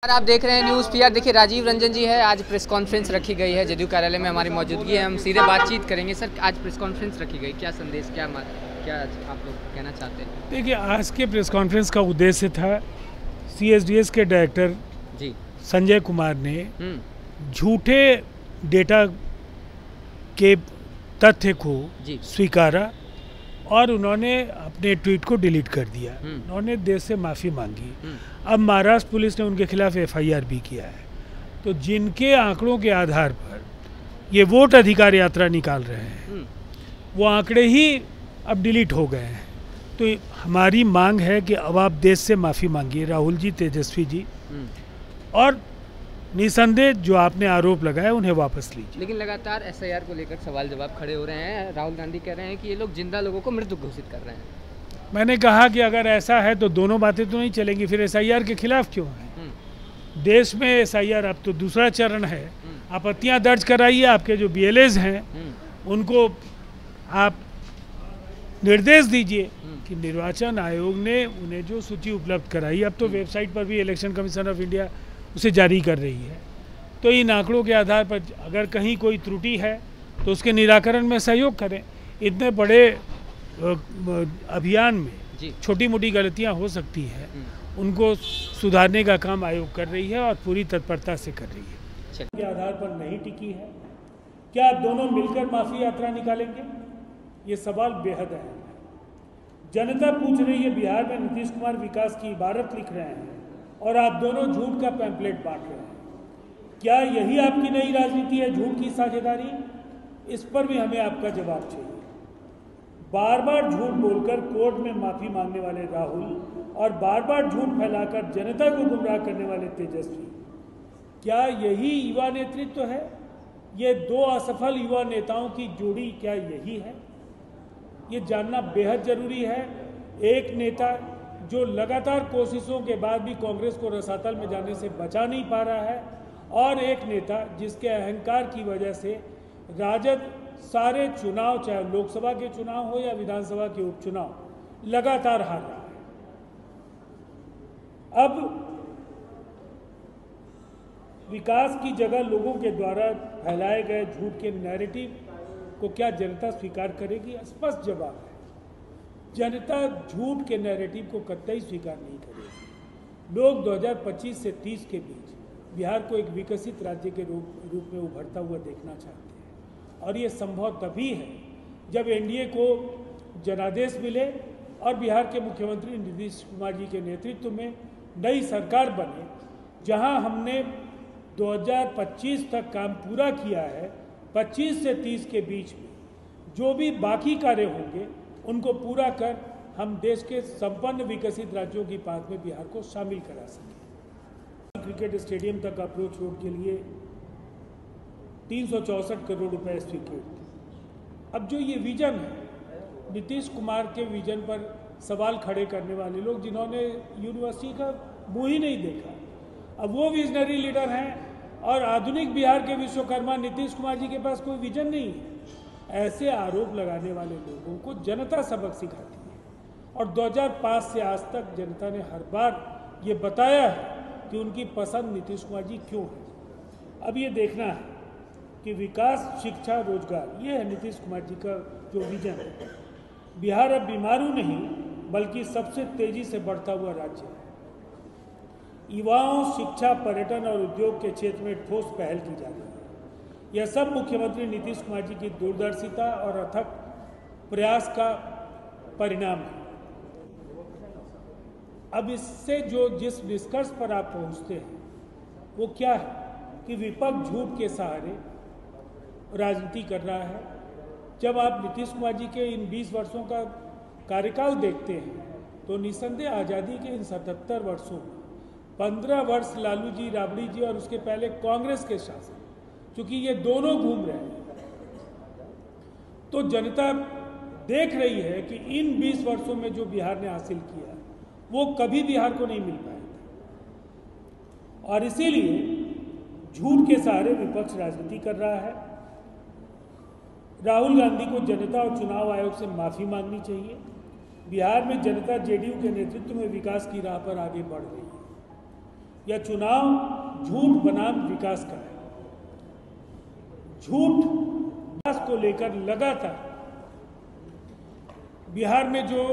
आप देख रहे हैं न्यूज़ पीआर। देखिए राजीव रंजन जी है, आज प्रेस कॉन्फ्रेंस रखी गई है जदयू कार्यालय में, हमारी मौजूदगी है, हम सीधे बातचीत करेंगे। सर, आज प्रेस कॉन्फ्रेंस रखी गई, क्या संदेश, क्या आप लोग कहना चाहते हैं? देखिए, आज के प्रेस कॉन्फ्रेंस का उद्देश्य था सीएसडीएस के डायरेक्टर जी संजय कुमार ने झूठे डेटा के तथ्य को स्वीकारा और उन्होंने अपने ट्वीट को डिलीट कर दिया। उन्होंने देश से माफ़ी मांगी। अब महाराष्ट्र पुलिस ने उनके खिलाफ एफआईआर भी किया है। तो जिनके आंकड़ों के आधार पर ये वोट अधिकार यात्रा निकाल रहे हैं, वो आंकड़े ही अब डिलीट हो गए हैं। तो हमारी मांग है कि अब आप देश से माफ़ी मांगिए, राहुल जी, तेजस्वी जी, और निसंदेह जो आपने आरोप लगाया उन्हें वापस लीजिए। लेकिन लगातार एसआईआर को लेकर सवाल जवाब खड़े हो रहे हैं। राहुल गांधी कह रहे हैं कि ये लोग जिंदा लोगों को मृत घोषित कर रहे हैं। मैंने कहा कि अगर ऐसा है तो दोनों बातें तो नहीं चलेंगी, फिर एसआईआर के खिलाफ क्यों है? देश में एसआईआर अब तो दूसरा चरण है। आपत्तियां दर्ज कराइए, आपके जो बीएलएज हैं उनको आप निर्देश दीजिए कि निर्वाचन आयोग ने उन्हें जो सूची उपलब्ध कराई, अब तो वेबसाइट पर भी इलेक्शन कमीशन ऑफ इंडिया उसे जारी कर रही है, तो इन आंकड़ों के आधार पर अगर कहीं कोई त्रुटि है तो उसके निराकरण में सहयोग करें। इतने बड़े अभियान में छोटी मोटी गलतियां हो सकती हैं, उनको सुधारने का काम आयोग कर रही है और पूरी तत्परता से कर रही है। के आधार पर नहीं टिकी है, क्या आप दोनों मिलकर माफी यात्रा निकालेंगे? ये सवाल बेहद अहम है। जनता पूछ रही है, बिहार में नीतीश कुमार विकास की इबारत लिख रहे हैं और आप दोनों झूठ का पैम्पलेट बांट रहे हैं। क्या यही आपकी नई राजनीति है, झूठ की साझेदारी? इस पर भी हमें आपका जवाब चाहिए। बार बार झूठ बोलकर कोर्ट में माफी मांगने वाले राहुल और बार बार झूठ फैलाकर जनता को गुमराह करने वाले तेजस्वी, क्या यही युवा नेतृत्व है? ये दो असफल युवा नेताओं की जोड़ी क्या यही है? ये जानना बेहद जरूरी है। एक नेता जो लगातार कोशिशों के बाद भी कांग्रेस को रसातल में जाने से बचा नहीं पा रहा है, और एक नेता जिसके अहंकार की वजह से राजद सारे चुनाव, चाहे लोकसभा के चुनाव हो या विधानसभा के उपचुनाव, लगातार हार रहा है। अब विकास की जगह लोगों के द्वारा फैलाए गए झूठ के नैरेटिव को क्या जनता स्वीकार करेगी? स्पष्ट जवाब है, जनता झूठ के नैरेटिव को कतई स्वीकार नहीं करेगी। लोग 2025 से 30 के बीच बिहार को एक विकसित राज्य के रूप में उभरता हुआ देखना चाहते हैं, और ये संभव तभी है जब एनडीए को जनादेश मिले और बिहार के मुख्यमंत्री नीतीश कुमार जी के नेतृत्व में नई सरकार बने, जहां हमने 2025 तक काम पूरा किया है। 25 से 30 के बीच में जो भी बाकी कार्य होंगे उनको पूरा कर हम देश के संपन्न विकसित राज्यों की पास में बिहार को शामिल करा सकें। क्रिकेट स्टेडियम तक अप्रोच रोड के लिए 364 करोड़ रुपए स्वीकृत। अब जो ये विजन है, नीतीश कुमार के विजन पर सवाल खड़े करने वाले लोग, जिन्होंने यूनिवर्सिटी का मुंह ही नहीं देखा, अब वो विजनरी लीडर हैं, और आधुनिक बिहार के विश्वकर्मा नीतीश कुमार जी के पास कोई विजन नहीं है। ऐसे आरोप लगाने वाले लोगों को जनता सबक सिखाती है, और 2005 से आज तक जनता ने हर बार ये बताया है कि उनकी पसंद नीतीश कुमार जी क्यों है। अब ये देखना है कि विकास, शिक्षा, रोजगार, ये है नीतीश कुमार जी का जो विजन है। बिहार अब बीमारू नहीं बल्कि सबसे तेजी से बढ़ता हुआ राज्य है। युवाओं, शिक्षा, पर्यटन और उद्योग के क्षेत्र में ठोस पहल की जा रही है। यह सब मुख्यमंत्री नीतीश कुमार जी की दूरदर्शिता और अथक प्रयास का परिणाम है। अब इससे जिस निष्कर्ष पर आप पहुंचते हैं वो क्या है कि विपक्ष झूठ के सहारे राजनीति कर रहा है। जब आप नीतीश कुमार जी के इन 20 वर्षों का कार्यकाल देखते हैं तो निसंदेह आज़ादी के इन 77 वर्षों में 15 वर्ष लालू जी, राबड़ी जी और उसके पहले कांग्रेस के शासन, क्योंकि ये दोनों घूम रहे हैं, तो जनता देख रही है कि इन 20 वर्षों में जो बिहार ने हासिल किया वो कभी बिहार को नहीं मिल पाया था, और इसीलिए झूठ के सहारे विपक्ष राजनीति कर रहा है। राहुल गांधी को जनता और चुनाव आयोग से माफी मांगनी चाहिए। बिहार में जनता जेडीयू के नेतृत्व में विकास की राह पर आगे बढ़ रही है। यह चुनाव झूठ बनाम विकास का है। झूठ विकास को लेकर लगातार बिहार में जो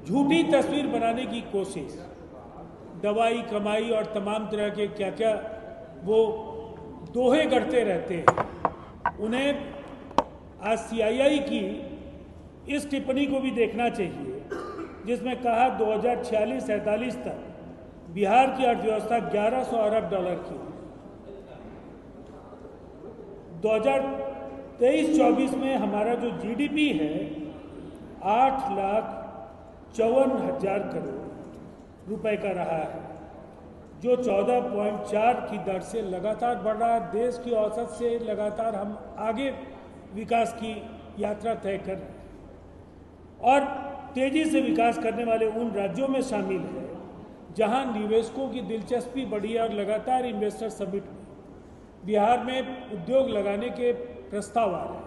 झूठी तस्वीर बनाने की कोशिश, दवाई कमाई और तमाम तरह के क्या क्या वो दोहे गढ़ते रहते हैं, उन्हें आज CII की इस टिप्पणी को भी देखना चाहिए जिसमें कहा 2046-47 तक बिहार की अर्थव्यवस्था 1100 अरब डॉलर की। 2023-24 में हमारा जो GDP है 8,54,000 करोड़ रुपए का रहा है, जो 14.4 की दर से लगातार बढ़ रहा है। देश की औसत से लगातार हम आगे विकास की यात्रा तय कर रहे हैं और तेजी से विकास करने वाले उन राज्यों में शामिल है जहां निवेशकों की दिलचस्पी बढ़ी है और लगातार इन्वेस्टर समिट में बिहार में उद्योग लगाने के प्रस्ताव आ रहे हैं।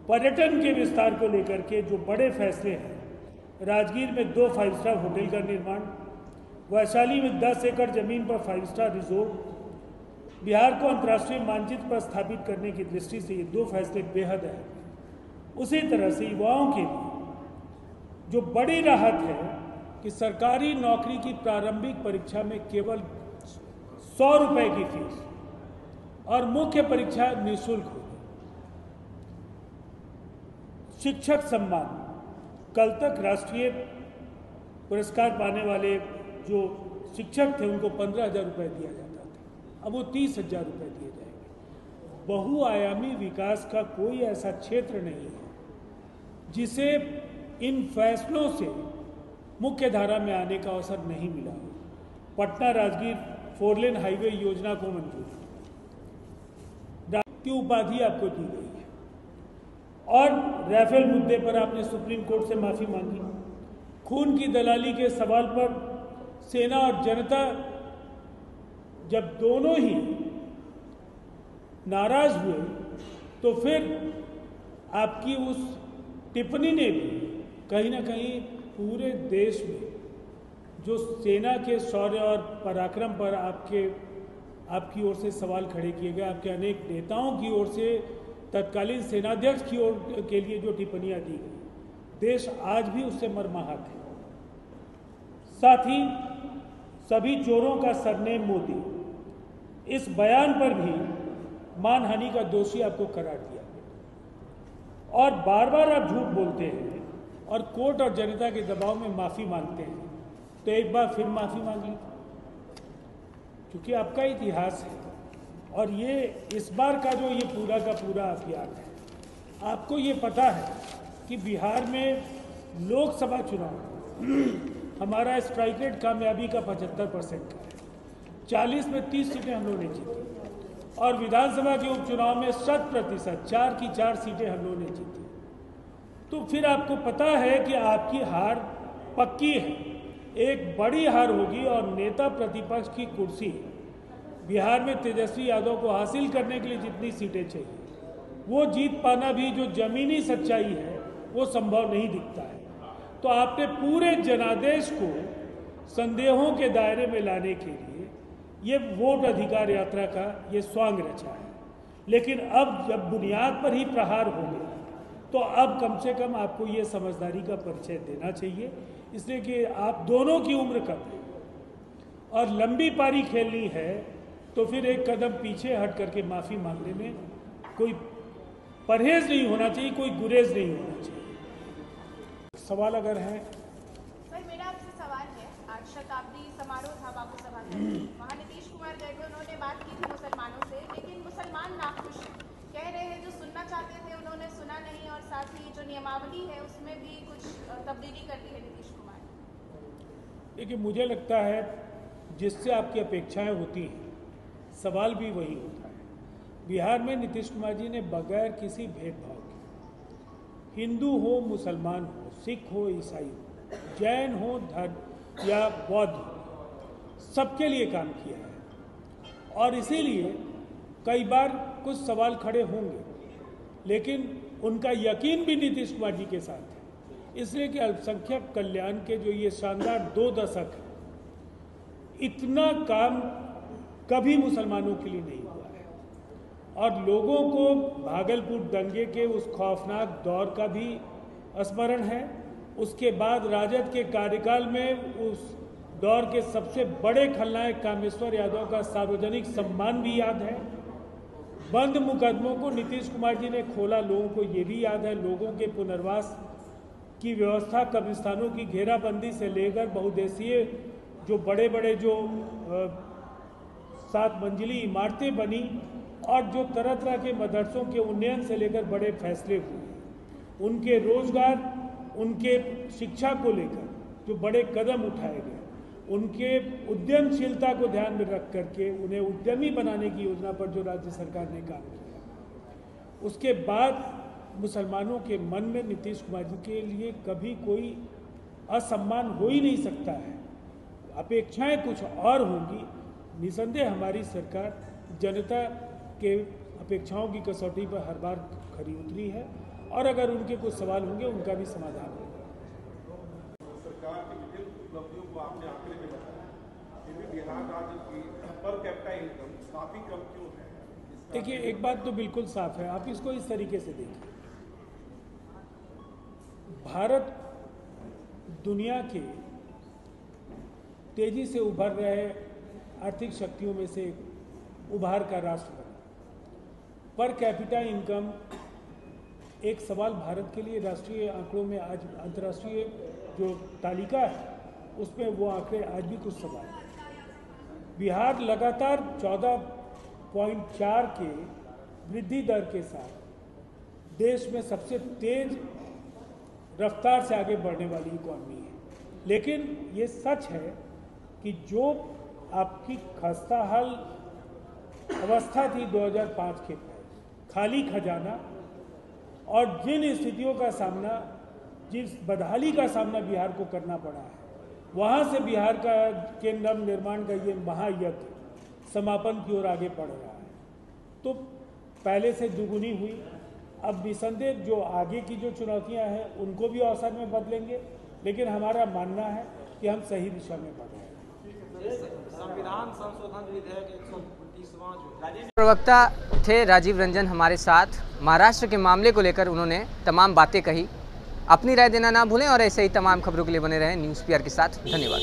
पर्यटन के विस्तार को लेकर के जो बड़े फैसले हैं, राजगीर में 2 5 स्टार होटल का निर्माण, वैशाली में 10 एकड़ जमीन पर 5 स्टार रिजोर्ट, बिहार को अंतर्राष्ट्रीय मानचित्र पर स्थापित करने की दृष्टि से ये 2 फैसले बेहद हैं। उसी तरह से युवाओं के लिए जो बड़ी राहत है कि सरकारी नौकरी की प्रारंभिक परीक्षा में केवल 100 रुपए की फीस और मुख्य परीक्षा निःशुल्क होगी। शिक्षक सम्मान, कल तक राष्ट्रीय पुरस्कार पाने वाले जो शिक्षक थे उनको 15,000 रुपये दिया जाता था, अब वो 30,000 रुपये दिए जाएंगे। बहुआयामी विकास का कोई ऐसा क्षेत्र नहीं है जिसे इन फैसलों से मुख्य धारा में आने का अवसर नहीं मिला। पटना राजगीर 4 लेन हाईवे योजना को मंजूरी की उपाधि आपको दी गई है और राफेल मुद्दे पर आपने सुप्रीम कोर्ट से माफी मांगी। खून की दलाली के सवाल पर सेना और जनता जब दोनों ही नाराज हुए तो फिर आपकी उस टिप्पणी ने भी कहीं ना कहीं पूरे देश में जो सेना के शौर्य और पराक्रम पर आपकी ओर से सवाल खड़े किए गए, आपके अनेक नेताओं की ओर से तत्कालीन सेनाध्यक्ष की ओर के लिए जो टिप्पणियां दी गई, देश आज भी उससे मर्माहत है। साथ ही सभी चोरों का सरनेम मोदी, इस बयान पर भी मानहानि का दोषी आपको करार दिया और बार बार आप झूठ बोलते हैं और कोर्ट और जनता के दबाव में माफी मांगते हैं, तो एक बार फिर माफी मांग ली, क्योंकि आपका इतिहास है और ये इस बार का जो ये पूरा का पूरा अभियान है, आपको ये पता है कि बिहार में लोकसभा चुनाव हमारा स्ट्राइक रेट कामयाबी का 75% का है, 40 में 30 सीटें हम लोगों ने जीती और विधानसभा के उपचुनाव में 100% 4 की 4 सीटें हम लोगों ने जीती। तो फिर आपको पता है कि आपकी हार पक्की है, एक बड़ी हार होगी और नेता प्रतिपक्ष की कुर्सी बिहार में तेजस्वी यादव को हासिल करने के लिए जितनी सीटें चाहिए वो जीत पाना भी जो जमीनी सच्चाई है वो संभव नहीं दिखता है। तो आपने पूरे जनादेश को संदेहों के दायरे में लाने के लिए ये वोट अधिकार यात्रा का ये स्वांग रचा है, लेकिन अब जब बुनियाद पर ही प्रहार हो गया तो अब कम से कम आपको ये समझदारी का परिचय देना चाहिए, इसलिए कि आप दोनों की उम्र कम है और लंबी पारी खेलनी है तो फिर एक कदम पीछे हट करके माफ़ी मांगने में कोई परहेज नहीं होना चाहिए, कोई गुरेज नहीं होना चाहिए। सवाल अगर है सर, मेरा आपसे सवाल है, आज शताब्दी समारोह था बापू सभा में, वहाँ नीतीश कुमार गए थे, उन्होंने बात की थी मुसलमानों से, लेकिन मुसलमान नाखुश हैं, कह रहे हैं जो सुनना चाहते थे उन्होंने सुना नहीं और साथ ही जो नियमावली है उसमें भी कुछ तब्दीली कर दी है नीतीश कुमार ने। देखिए, मुझे लगता है जिससे आपकी अपेक्षाएं होती हैं सवाल भी वही होता है। बिहार में नीतीश कुमार जी ने बगैर किसी भेदभाव के, हिंदू हो मुसलमान हो, सिख हो ईसाई हो, जैन हो धर्म या बौद्ध हो, सबके लिए काम किया है और इसीलिए कई बार कुछ सवाल खड़े होंगे, लेकिन उनका यकीन भी नीतीश कुमार जी के साथ है, इसलिए कि अल्पसंख्यक कल्याण के जो ये शानदार 2 दशक हैं इतना काम कभी मुसलमानों के लिए नहीं हुआ है। और लोगों को भागलपुर दंगे के उस खौफनाक दौर का भी स्मरण है। उसके बाद राजद के कार्यकाल में उस दौर के सबसे बड़े खलनायक कामेश्वर यादव का सार्वजनिक सम्मान भी याद है। बंद मुकदमों को नीतीश कुमार जी ने खोला, लोगों को ये भी याद है। लोगों के पुनर्वास की व्यवस्था, कब्रिस्तानों की घेराबंदी से लेकर बहुउद्देशीय जो बड़े बड़े जो 7 मंजिली इमारतें बनी और जो तरह तरह के मदरसों के उन्नयन से लेकर बड़े फैसले हुए, उनके रोजगार, उनके शिक्षा को लेकर जो बड़े कदम उठाए गए, उनके उद्यमशीलता को ध्यान में रख करके उन्हें उद्यमी बनाने की योजना पर जो राज्य सरकार ने काम किया, उसके बाद मुसलमानों के मन में नीतीश कुमार जी के लिए कभी कोई असम्मान हो ही नहीं सकता है। अपेक्षाएं कुछ और होंगी। निसंदेह हमारी सरकार जनता के अपेक्षाओं की कसौटी पर हर बार खरी उतरी है और अगर उनके कुछ सवाल होंगे उनका भी समाधान होगा। सरकार की विभिन्न उपलब्धियों को आपने आंकड़े में बताया, फिर भी बिहार राज्य की पर कैपिटा इनकम काफी कम क्यों है? देखिए, एक बात तो बिल्कुल साफ है, आप इसको इस तरीके से देखिए। भारत दुनिया के तेजी से उभर रहे आर्थिक शक्तियों में से उभार का राष्ट्र बना। पर कैपिटा इनकम एक सवाल भारत के लिए राष्ट्रीय आंकड़ों में, आज अंतर्राष्ट्रीय जो तालिका है उसमें वो आंकड़े आज भी कुछ सवाल है। बिहार लगातार 14.4 के वृद्धि दर के साथ देश में सबसे तेज रफ्तार से आगे बढ़ने वाली इकॉनमी है। लेकिन ये सच है कि जो आपकी खस्ताहाल अवस्था थी 2005 के बाद, खाली खजाना और जिन स्थितियों का सामना, जिस बदहाली का सामना बिहार को करना पड़ा है, वहाँ से बिहार का के नव निर्माण का ये महायज्ञ समापन की ओर आगे बढ़ रहा है। तो पहले से दुगुनी हुई। अब निसंदेह जो आगे की जो चुनौतियां हैं उनको भी अवसर में बदलेंगे, लेकिन हमारा मानना है कि हम सही दिशा में बढ़ रहे हैं। संविधान संशोधन विधेयक 129वां जो प्रवक्ता थे राजीव रंजन हमारे साथ। महाराष्ट्र के मामले को लेकर उन्होंने तमाम बातें कही। अपनी राय देना ना भूलें और ऐसे ही तमाम खबरों के लिए बने रहें न्यूज़ पीआर के साथ। धन्यवाद।